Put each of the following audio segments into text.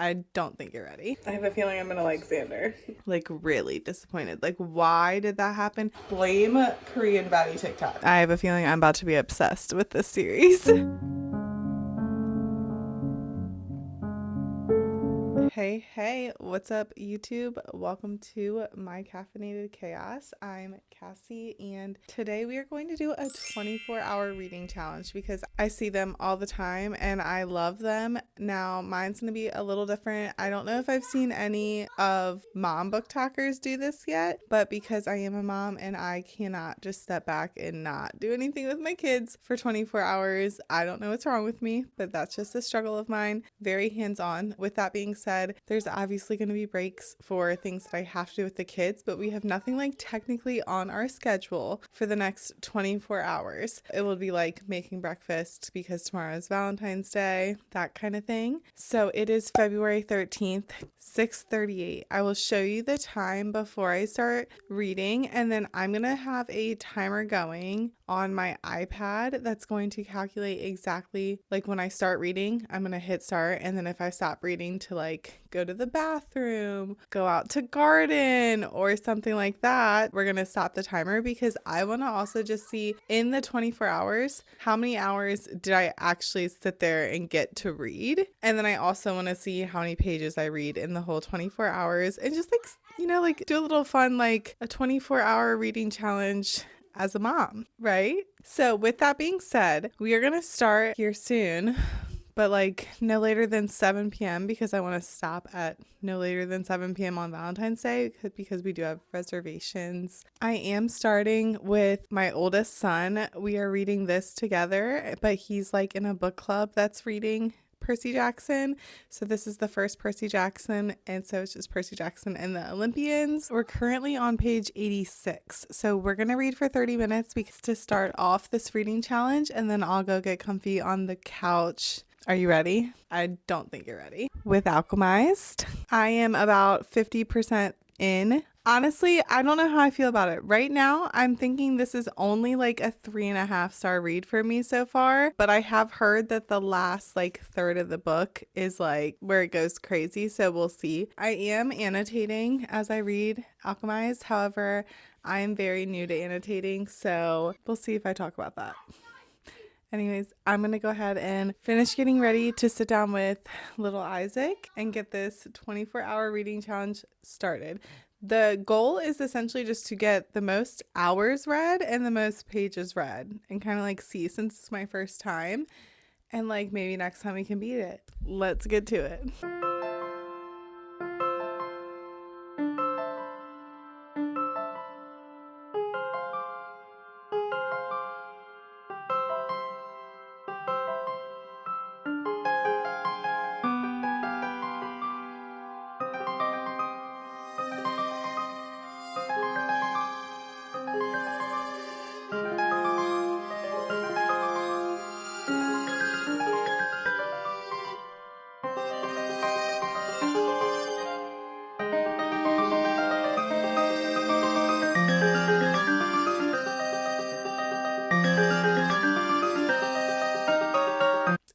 I don't think you're ready. I have a feeling I'm gonna like Xander. Like, really disappointed. Like, why did that happen? Blame Korean baddie TikTok. I have a feeling I'm about to be obsessed with this series. Hey, what's up, YouTube? Welcome to my caffeinated chaos. I'm Cassie, and today we are going to do a 24-hour reading challenge because I see them all the time and I love them. Now, mine's going to be a little different. I don't know if I've seen any of mom book talkers do this yet, but because I am a mom and I cannot just step back and not do anything with my kids for 24 hours, I don't know what's wrong with me, but that's just a struggle of mine. Very hands-on. With that being said, there's obviously going to be breaks for things that I have to do with the kids, but we have nothing like technically on our schedule for the next 24 hours. It will be like making breakfast because tomorrow is Valentine's Day, that kind of thing. So it is February 13th, 6:38. I will show you the time before I start reading, and then I'm going to have a timer going on my iPad that's going to calculate exactly like when I start reading, I'm going to hit start, and then if I stop reading to like go to the bathroom, go out to garden or something like that, we're going to stop the timer because I want to also just see in the 24 hours, how many hours did I actually sit there and get to read? And then I also want to see how many pages I read in the whole 24 hours and just like, like do a little fun, like a 24-hour reading challenge as a mom, right? So with that being said, we are going to start here soon, but like no later than 7 p.m. because I want to stop at no later than 7 p.m. on Valentine's Day because we do have reservations. I am starting with my oldest son. We are reading this together, but he's like in a book club that's reading Percy Jackson. So this is the first Percy Jackson, and so it's just Percy Jackson and the Olympians. We're currently on page 86. So we're going to read for 30 minutes because to start off this reading challenge, and then I'll go get comfy on the couch. Are you ready? I don't think you're ready. With Alchemised, I am about 50% in. Honestly, I don't know how I feel about it. Right now, I'm thinking this is only like a 3.5-star read for me so far, but I have heard that the last like third of the book is like where it goes crazy, so we'll see. I am annotating as I read Alchemized. However, I'm very new to annotating, so we'll see if I talk about that. Anyways, I'm going to go ahead and finish getting ready to sit down with little Isaac and get this 24-hour reading challenge started. The goal is essentially just to get the most hours read and the most pages read and kind of like see, since it's my first time, and like maybe next time we can beat it. Let's get to it.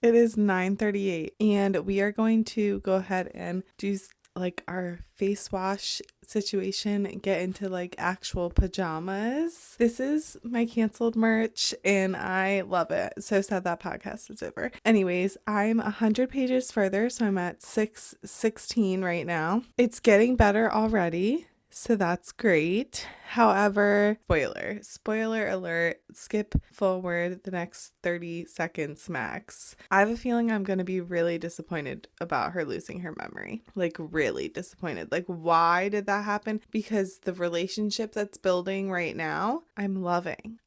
It is 9:38 and we are going to go ahead and do like our face wash situation, get into like actual pajamas. This is my canceled merch and I love it. So sad that podcast is over. Anyways, I'm 100 pages further, so I'm at 616 right now. It's getting better already, so that's great. However, spoiler alert, skip forward the next 30 seconds max. I have a feeling I'm going to be really disappointed about her losing her memory. Like really disappointed. Like why did that happen? Because the relationship that's building right now, I'm loving.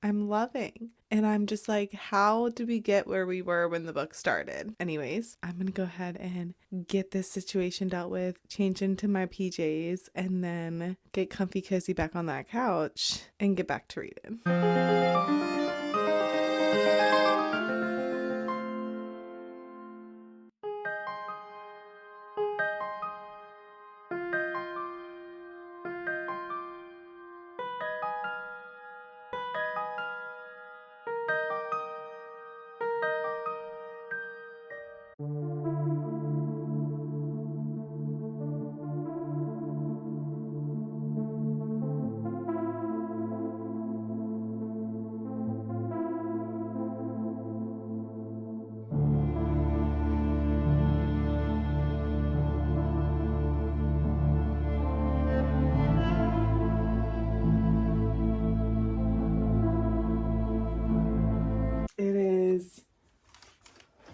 And I'm just like, how did we get where we were when the book started? Anyways, I'm going to go ahead and get this situation dealt with, change into my PJs, and then get comfy cozy back on that couch and get back to reading.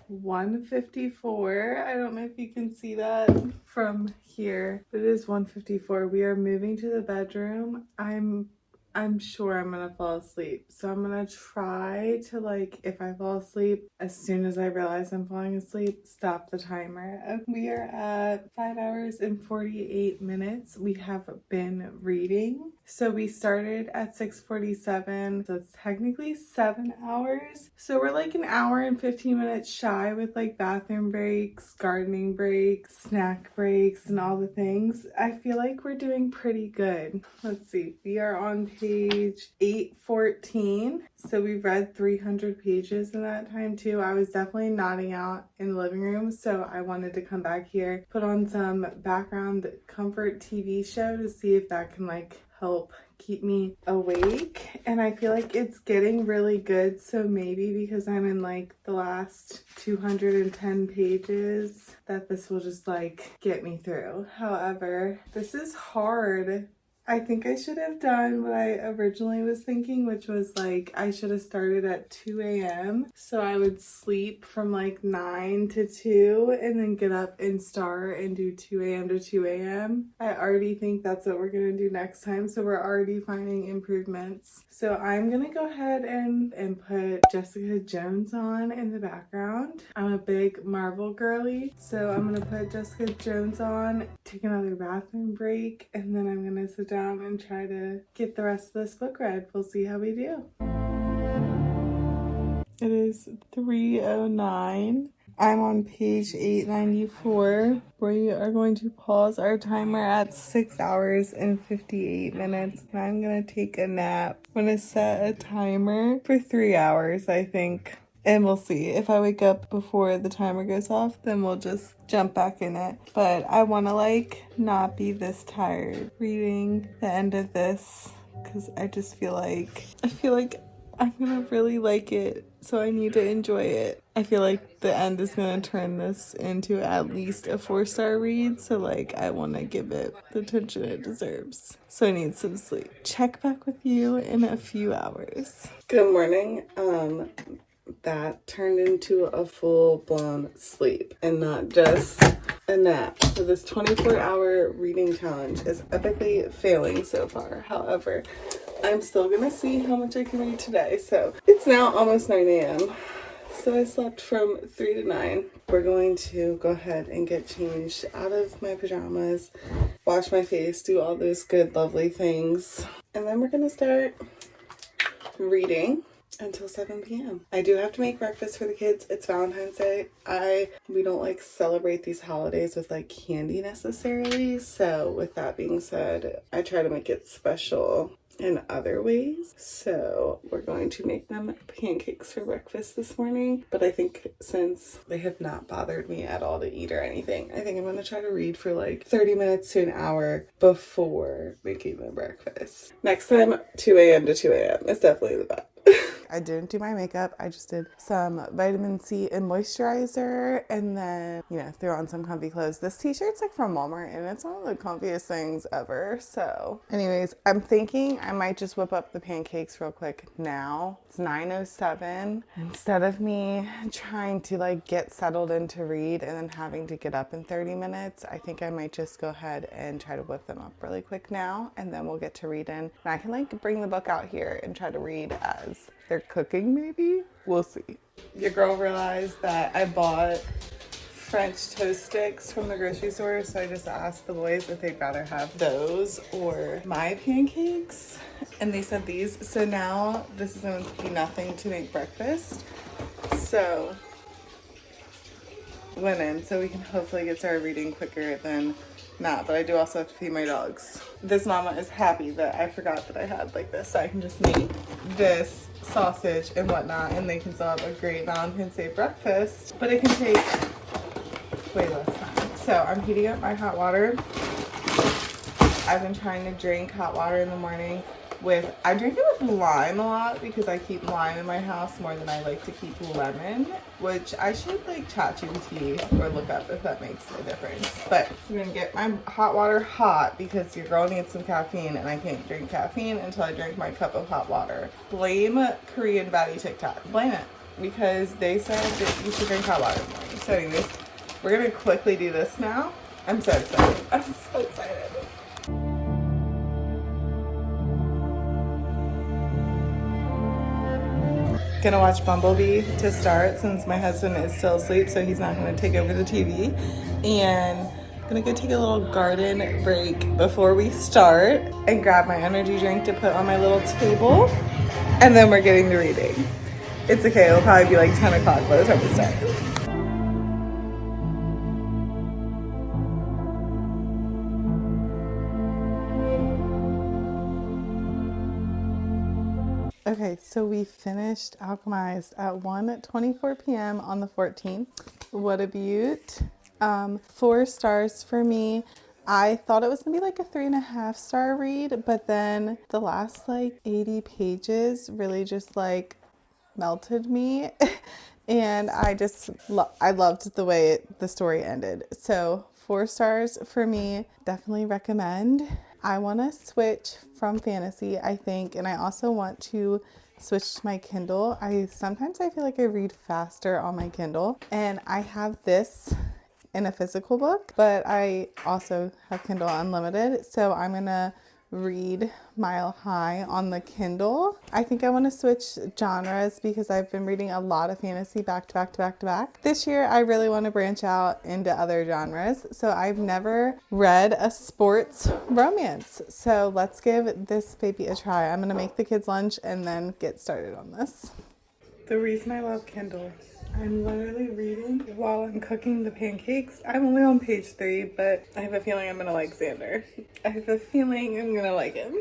1:54. I don't know if you can see that from here, but it is 1:54. We are moving to the bedroom. I'm sure I'm gonna fall asleep. So I'm gonna try to, like, if I fall asleep, as soon as I realize I'm falling asleep, stop the timer. We are at 5 hours and 48 minutes. We have been reading. So we started at 6:47. So it's technically 7 hours. So we're like an hour and 15 minutes shy with like bathroom breaks, gardening breaks, snack breaks, and all the things. I feel like we're doing pretty good. Let's see. We are on page 814. So we've read 300 pages in that time too. I was definitely nodding out in the living room, so I wanted to come back here, put on some background comfort TV show to see if that can like help keep me awake. And I feel like it's getting really good, so maybe because I'm in like the last 210 pages that this will just like get me through. However, this is hard. I think I should have done what I originally was thinking, which was like I should have started at 2 a.m. so I would sleep from like 9 to 2 and then get up and start and do 2 a.m. to 2 a.m. I already think that's what we're going to do next time, so we're already finding improvements. So I'm going to go ahead and put Jessica Jones on in the background. I'm a big Marvel girly, so I'm going to put Jessica Jones on, take another bathroom break, and then I'm going to sit down and try to get the rest of this book read. We'll see how we do. It is 3:09. I'm on page 894. We are going to pause our timer at 6 hours and 58 minutes. And I'm going to take a nap. I'm going to set a timer for 3 hours, I think. And we'll see. If I wake up before the timer goes off, then we'll just jump back in it. But I want to like not be this tired reading the end of this, because I just feel like I'm gonna really like it, so I need to enjoy it. I feel like the end is gonna turn this into at least a 4-star read, so like I want to give it the attention it deserves. So I need some sleep. Check back with you in a few hours. Good morning. That turned into a full-blown sleep and not just a nap. So this 24-hour reading challenge is epically failing so far. However, I'm still gonna see how much I can read today. So it's now almost 9 a.m. So I slept from 3 to 9. We're going to go ahead and get changed out of my pajamas, wash my face, do all those good, lovely things. And then we're gonna start reading until 7 p.m. I do have to make breakfast for the kids. It's Valentine's Day. We don't like celebrate these holidays with like candy necessarily. So with that being said, I try to make it special in other ways. So we're going to make them pancakes for breakfast this morning. But I think since they have not bothered me at all to eat or anything, I think I'm going to try to read for like 30 minutes to an hour before making them breakfast. Next time, 2 a.m. to 2 a.m. is definitely the best. I didn't do my makeup. I just did some vitamin C and moisturizer, and then, threw on some comfy clothes. This t-shirt's like from Walmart, and it's one of the comfiest things ever. So anyways, I'm thinking I might just whip up the pancakes real quick now. It's 9:07. Instead of me trying to like get settled in to read and then having to get up in 30 minutes, I think I might just go ahead and try to whip them up really quick now, and then we'll get to read in. And I can like bring the book out here and try to read as they're cooking, maybe? We'll see. Your girl realized that I bought French toast sticks from the grocery store, so I just asked the boys if they'd rather have those or my pancakes, and they said these. So now this is going to be nothing to make breakfast. So went in so we can hopefully get started reading quicker than not, but I do also have to feed my dogs. This mama is happy that I forgot that I had like this, so I can just make this sausage and whatnot, and they can still have a great Valentine's Day breakfast, but it can take way less time. So I'm heating up my hot water. I've been trying to drink hot water in the morning I drink it with lime a lot because I keep lime in my house more than I like to keep lemon, which I should like ChatGPT or look up if that makes a difference. But I'm gonna get my hot water hot because your girl needs some caffeine, and I can't drink caffeine until I drink my cup of hot water. Blame Korean baddie TikTok. Blame it. because they said that you should drink hot water in the morning. So anyways, we're gonna quickly do this now. I'm so excited. I'm so excited. Gonna watch Bumblebee to start since my husband is still asleep, so he's not gonna take over the TV. And gonna go take a little garden break before we start and grab my energy drink to put on my little table. And then we're getting to reading. It's okay, it'll probably be like 10 o'clock by the time we start. Okay, so we finished Alchemised at 1:24 p.m. on the 14th. What a beaut. 4 stars for me. I thought it was gonna be like a 3.5 star read, but then the last like 80 pages really just like melted me. And I just, I loved the way the story ended. So 4 stars for me, definitely recommend. I want to switch from fantasy, I think, and I also want to switch to my Kindle. Sometimes I feel like I read faster on my Kindle, and I have this in a physical book, but I also have Kindle Unlimited, so I'm gonna read Mile High on the Kindle. I think I want to switch genres because I've been reading a lot of fantasy back to back to back to back. This year I really want to branch out into other genres. So I've never read a sports romance. So let's give this baby a try. I'm going to make the kids lunch and then get started on this. The reason I love Kindle, I'm literally reading while I'm cooking the pancakes. I'm only on page 3, but I have a feeling I'm gonna like Xander. I have a feeling I'm gonna like him.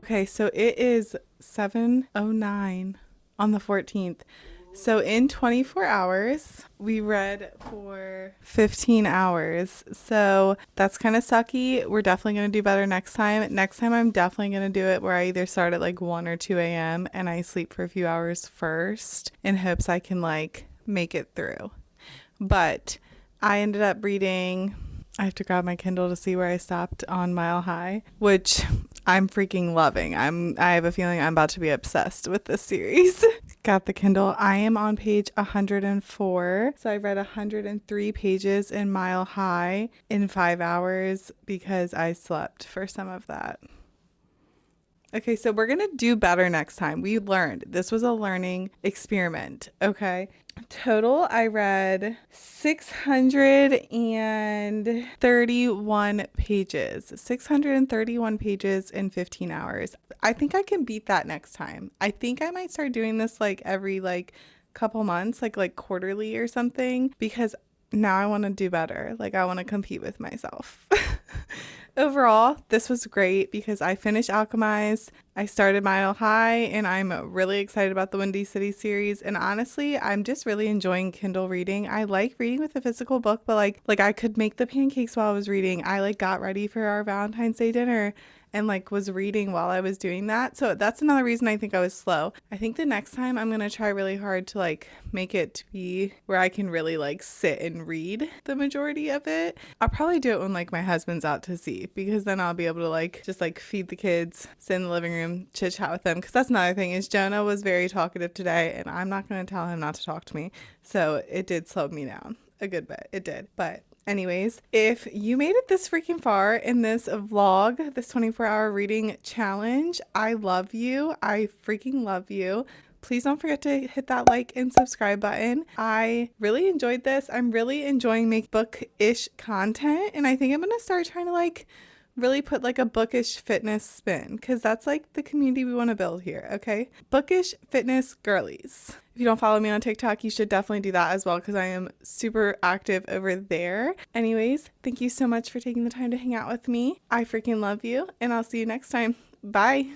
Okay, so it is 7:09 on the 14th. So in 24 hours, we read for 15 hours. So that's kind of sucky. We're definitely going to do better next time. Next time, I'm definitely going to do it where I either start at like 1 or 2 a.m. and I sleep for a few hours first in hopes I can like make it through. But I ended up reading, I have to grab my Kindle to see where I stopped on Mile High, which I'm freaking loving. I have a feeling I'm about to be obsessed with this series. Got the Kindle. I am on page 104. So I read 103 pages in Mile High in 5 hours because I slept for some of that. Okay, so we're going to do better next time. We learned. This was a learning experiment, okay? Total, I read 631 pages. 631 pages in 15 hours. I think I can beat that next time. I think I might start doing this like every like couple months, like quarterly or something, because now I want to do better. Like I want to compete with myself. Overall, this was great because I finished Alchemized, I started Mile High, and I'm really excited about the Windy City series. And honestly, I'm just really enjoying Kindle reading. I like reading with a physical book, but like I could make the pancakes while I was reading. I like got ready for our Valentine's Day dinner and like was reading while I was doing that. So that's another reason I think I was slow. I think the next time I'm going to try really hard to like make it to be where I can really like sit and read the majority of it. I'll probably do it when like my husband's out to sea, because then I'll be able to like just like feed the kids, sit in the living room, chit chat with them. Because that's another thing is Jonah was very talkative today and I'm not going to tell him not to talk to me. So it did slow me down a good bit. It did. But anyways, if you made it this freaking far in this vlog, this 24-hour reading challenge, I love you. I freaking love you. Please don't forget to hit that like and subscribe button. I really enjoyed this. I'm really enjoying making book-ish content, and I think I'm going to start trying to like really put like a bookish fitness spin, because that's like the community we want to build here. Okay, bookish fitness girlies. If you don't follow me on TikTok, you should definitely do that as well, because I am super active over there. Anyways, thank you so much for taking the time to hang out with me. I freaking love you, and I'll see you next time. Bye.